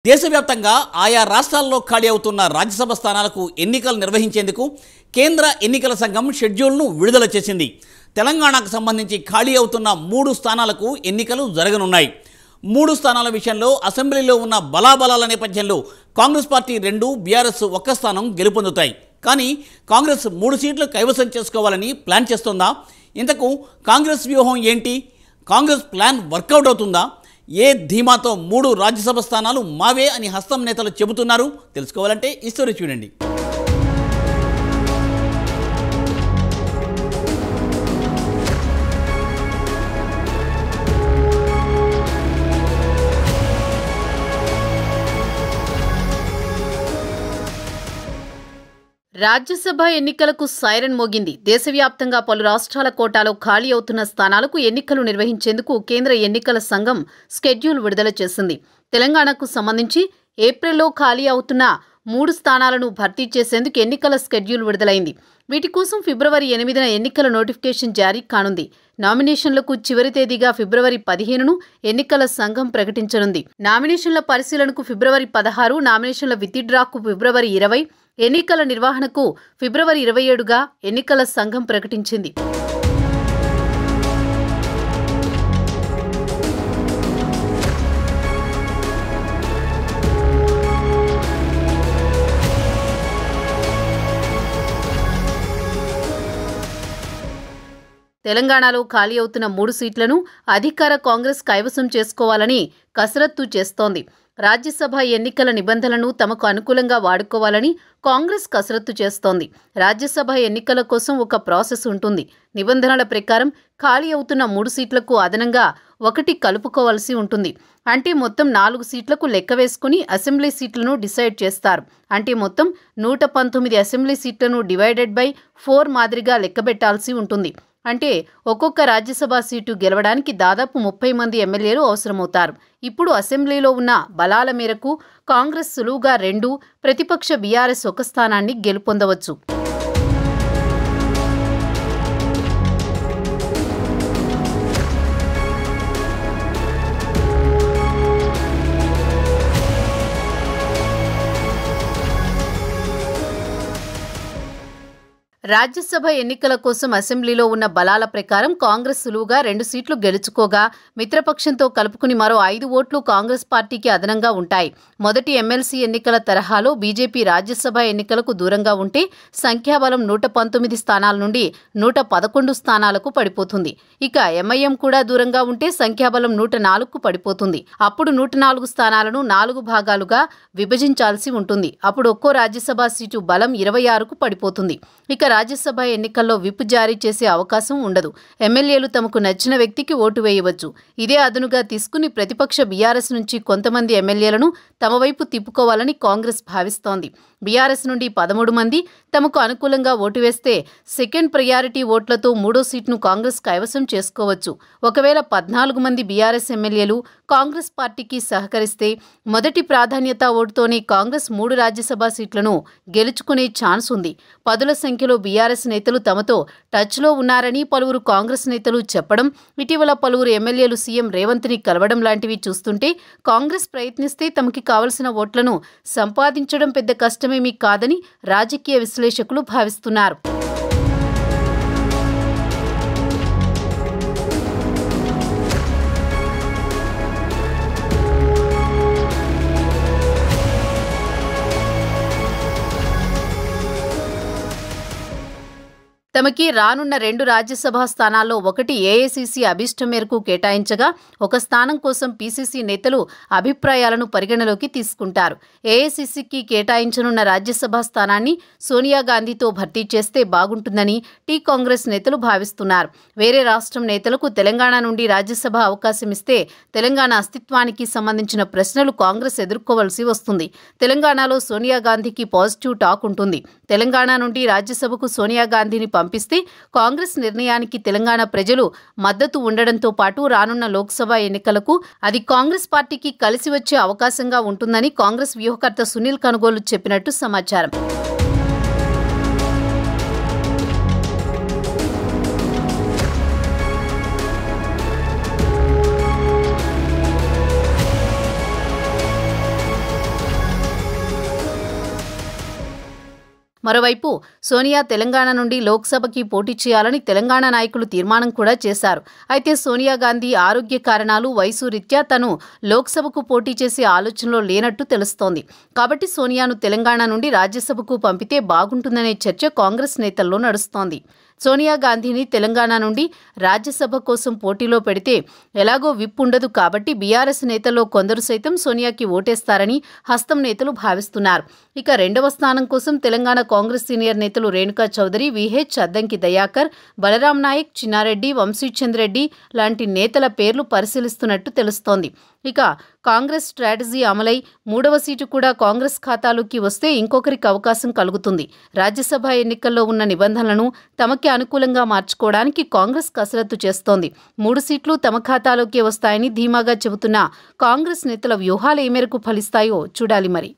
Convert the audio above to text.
దేశవ్యాప్తంగా ఆయా రాష్ట్రాల్లో ఖాళీ అవుతున్న రాజ్యసభ స్థానాలకు ఎన్నికలు నిర్వహించేందుకు కేంద్ర ఎన్నికల సంఘం షెడ్యూల్ను విడుదల చేసింది. తెలంగాణకు సంబంధించి ఖాళీ అవుతున్న 3 స్థానాలకు ఎన్నికలు జరగనున్నాయి. 3 స్థానాల విషయంలో అసెంబ్లీలో ఉన్న బలాబలాల నేపథ్యంలో కాంగ్రెస్ పార్టీ 2, బీఆర్ఎస్ 1 స్థానం గెలుపొందుతాయి. కానీ కాంగ్రెస్ 3 సీట్లు కైవసం చేసుకోవాలని ప్లాన్ చేస్తోందా? ఇంతకు కాంగ్రెస్ వ్యూహం ఏంటి? కాంగ్రెస్ ప్లాన్ వర్కౌట్ అవుతుందా? ఏ ధీమాతో 3 రాజ్యసభ స్థానాలు మావే అని హస్తం నేతలు చెబుతున్నారు? తెలుసుకోవాలంటే ఈ స్టోరీ చూడండి. రాజ్యసభ ఎన్నికలకు సైరన్ మోగింది. దేశవ్యాప్తంగా పలు రాష్ట్రాల కోటాలో ఖాళీ అవుతున్న స్థానాలకు ఎన్నికలు నిర్వహించేందుకు కేంద్ర ఎన్నికల సంఘం షెడ్యూల్ విడుదల చేసింది. తెలంగాణకు సంబంధించి ఏప్రిల్లో ఖాళీ అవుతున్న 3 స్థానాలను భర్తీ చేసేందుకు ఎన్నికల షెడ్యూల్ విడుదలైంది. వీటి కోసం ఫిబ్రవరి 8న ఎన్నికల నోటిఫికేషన్ జారీ కానుంది. నామినేషన్లకు చివరి తేదీగా ఫిబ్రవరి 15ను ఎన్నికల సంఘం ప్రకటించనుంది. నామినేషన్ల పరిశీలనకు ఫిబ్రవరి 16, నామినేషన్ల విత్డ్రాకు ఫిబ్రవరి 20, ఎన్నికల నిర్వహణకు ఫిబ్రవరి 27గా ఎన్నికల సంఘం ప్రకటించింది. తెలంగాణలో ఖాళీ అవుతున్న 3 సీట్లను అధికార కాంగ్రెస్ కైవసం చేసుకోవాలని కసరత్తు చేస్తోంది. రాజ్యసభ ఎన్నికల నిబంధనలను తమకు అనుకూలంగా వాడుకోవాలని కాంగ్రెస్ కసరత్తు చేస్తోంది. రాజ్యసభ ఎన్నికల కోసం ఒక ప్రాసెస్ ఉంటుంది. నిబంధనల ప్రకారం ఖాళీ అవుతున్న 3 సీట్లకు అదనంగా 1 కలుపుకోవాల్సి ఉంటుంది. అంటే మొత్తం 4 సీట్లకు లెక్క వేసుకుని అసెంబ్లీ సీట్లను డిసైడ్ చేస్తారు. అంటే మొత్తం 119 అసెంబ్లీ సీట్లను డివైడెడ్ బై 4 మాదిరిగా లెక్కబెట్టాల్సి ఉంటుంది. అంటే ఒక్కొక్క రాజ్యసభ సీటు గెలవడానికి దాదాపు 30 మంది ఎమ్మెల్యేలు అవసరమవుతారు. ఇప్పుడు అసెంబ్లీలో ఉన్న బలాల మేరకు కాంగ్రెస్ సులువుగా 2, ప్రతిపక్ష బీఆర్ఎస్ 1 స్థానాన్ని గెలుపొందవచ్చు. రాజ్యసభ ఎన్నికల కోసం అసెంబ్లీలో ఉన్న బలాల ప్రకారం కాంగ్రెస్ సులువుగా 2 సీట్లు గెలుచుకోగా మిత్రపక్షంతో కలుపుకుని మరో 5 ఓట్లు కాంగ్రెస్ పార్టీకి అదనంగా ఉంటాయి. మొదటి ఎమ్మెల్సీ ఎన్నికల తరహాలో బీజేపీ రాజ్యసభ ఎన్నికలకు దూరంగా ఉంటే సంఖ్యాబలం 119 స్థానాల నుండి 111 స్థానాలకు పడిపోతుంది. ఇక ఎంఐఎం కూడా దూరంగా ఉంటే సంఖ్యాబలం 104కు పడిపోతుంది. అప్పుడు 104 స్థానాలను 4 భాగాలుగా విభజించాల్సి ఉంటుంది. అప్పుడు ఒక్కో రాజ్యసభ సీటు బలం 26కు పడిపోతుంది. ఇక రాజ్యసభ ఎన్నికల్లో విప్ జారీ చేసే అవకాశం ఉండదు. ఎమ్మెల్యేలు తమకు నచ్చిన వ్యక్తికి ఓటు వేయవచ్చు. ఇదే అదునుగా తీసుకుని ప్రతిపక్ష బీఆర్ఎస్ నుంచి కొంతమంది ఎమ్మెల్యేలను తమ వైపు తిప్పుకోవాలని కాంగ్రెస్ భావిస్తోంది. బీఆర్ఎస్ నుండి 13 మంది తమకు అనుకూలంగా ఓటు వేస్తే సెకండ్ ప్రయారిటీ ఓట్లతో 3వ సీట్ను కాంగ్రెస్ కైవసం చేసుకోవచ్చు. ఒకవేళ 14 మంది బీఆర్ఎస్ ఎమ్మెల్యేలు కాంగ్రెస్ పార్టీకి సహకరిస్తే మొదటి ప్రాధాన్యత ఓటుతోనే కాంగ్రెస్ 3 రాజ్యసభ సీట్లను గెలుచుకునే ఛాన్స్ ఉంది. పదుల సంఖ్యలో బీఆర్ఎస్ నేతలు తమతో టచ్లో ఉన్నారని పలువురు కాంగ్రెస్ నేతలు చెప్పడం, ఇటీవల పలువురు ఎమ్మెల్యేలు సీఎం రేవంత్ని కలవడం లాంటివి చూస్తుంటే కాంగ్రెస్ ప్రయత్నిస్తే తమకి కావలసిన ఓట్లను సంపాదించడం పెద్ద కష్టమేమీ కాదని రాజకీయ విశ్లేషకులు భావిస్తున్నారు. తమకి రానున్న 2 రాజ్యసభ స్థానాల్లో ఒకటి ఏఐసీసీ అభిష్టం మేరకు కేటాయించగా 1 స్థానం కోసం పీసీసీ నేతలు అభిప్రాయాలను పరిగణలోకి తీసుకుంటారు. ఏఐసీసీకి కేటాయించనున్న రాజ్యసభ స్థానాన్ని సోనియా గాంధీతో భర్తీ చేస్తే బాగుంటుందని టీ కాంగ్రెస్ నేతలు భావిస్తున్నారు. వేరే రాష్ట్రం నేతలకు తెలంగాణ నుండి రాజ్యసభ అవకాశం ఇస్తే తెలంగాణ అస్తిత్వానికి సంబంధించిన ప్రశ్నలు కాంగ్రెస్ ఎదుర్కోవలసి వస్తుంది. తెలంగాణలో సోనియా గాంధీకి పాజిటివ్ టాక్ ఉంటుంది. తెలంగాణ నుండి రాజ్యసభకు సోనియా గాంధీని పంపిస్తే కాంగ్రెస్ నిర్ణయానికి తెలంగాణ ప్రజలు మద్దతు ఉండడంతో పాటు రానున్న లోక్సభ ఎన్నికలకు అది కాంగ్రెస్ పార్టీకి కలిసి వచ్చే అవకాశంగా ఉంటుందని కాంగ్రెస్ వ్యూహకర్త సునీల్ కనుగోలు చెప్పినట్టు సమాచారం. మరోవైపు సోనియా తెలంగాణ నుండి లోక్సభకి పోటీ చేయాలని తెలంగాణ నాయకులు తీర్మానం కూడా చేశారు. అయితే సోనియా గాంధీ ఆరోగ్య కారణాలు, వయసు రీత్యా తను లోక్సభకు పోటీ చేసే ఆలోచనలో లేనట్టు తెలుస్తోంది. కాబట్టి సోనియాను తెలంగాణ నుండి రాజ్యసభకు పంపితే బాగుంటుందనే చర్చ కాంగ్రెస్ నేతల్లో నడుస్తోంది. సోనియా గాంధీని తెలంగాణ నుండి రాజ్యసభ కోసం పోటీలో పెడితే ఎలాగో విప్ ఉండదు కాబట్టి బీఆర్ఎస్ నేతల్లో కొందరు సైతం సోనియాకి ఓటేస్తారని హస్తం నేతలు భావిస్తున్నారు. ఇక రెండవ స్థానం కోసం తెలంగాణ కాంగ్రెస్ సీనియర్ నేతలు రేణుకా చౌదరి, విహెచ్, అద్దంకి దయాకర్, బలరాం నాయక్, చిన్నారెడ్డి, వంశీచంద్రెడ్డి లాంటి నేతల పేర్లు పరిశీలిస్తున్నట్టు తెలుస్తోంది. ఇక కాంగ్రెస్ స్ట్రాటజీ అమలై మూడవ సీటు కూడా కాంగ్రెస్ ఖాతాలోకి వస్తే ఇంకొకరికి అవకాశం కలుగుతుంది. రాజ్యసభ ఎన్నికల్లో ఉన్న నిబంధనలను తమకి అనుకూలంగా మార్చుకోవడానికి కాంగ్రెస్ కసరత్తు చేస్తోంది. 3 సీట్లు తమ ఖాతాలోకి వస్తాయని ధీమాగా చెబుతున్న కాంగ్రెస్ నేతల వ్యూహాలు ఏ మేరకు ఫలిస్తాయో చూడాలి మరి.